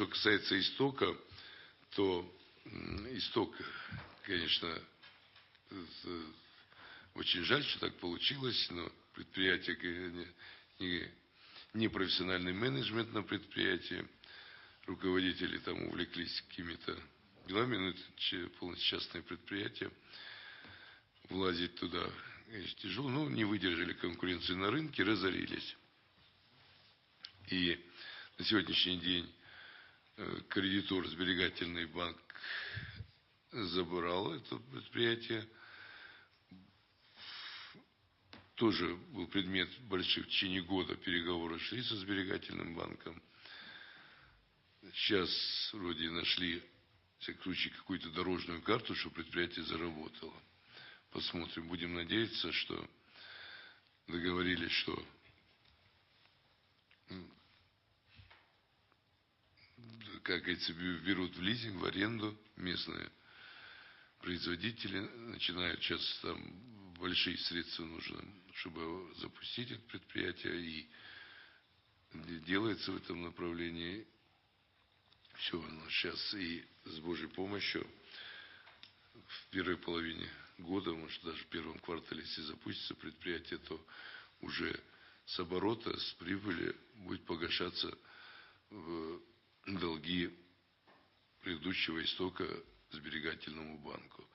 что касается истока, то исток, конечно, очень жаль, что так получилось, но предприятие, не профессиональный менеджмент на предприятии, руководители там увлеклись какими-то делами, но это полностью частное предприятие, влазить туда, конечно, тяжело, но не выдержали конкуренции на рынке, разорились. И на сегодняшний день кредитор, сберегательный банк, забрал это предприятие. Тоже был предмет больших, в течение года переговоры шли со сберегательным банком. Сейчас вроде нашли, в всяком случае, какую-то дорожную карту, что предприятие заработало. Посмотрим. Будем надеяться, что договорились, что как говорится, берут в лизинг, в аренду местные производители, начинают сейчас там большие средства нужно, чтобы запустить это предприятие, и делается в этом направлении. Все, сейчас и с Божьей помощью в первой половине года, может даже в первом квартале, если запустится предприятие, то уже с оборота, с прибыли будет погашаться в долги предыдущего истока сберегательному банку.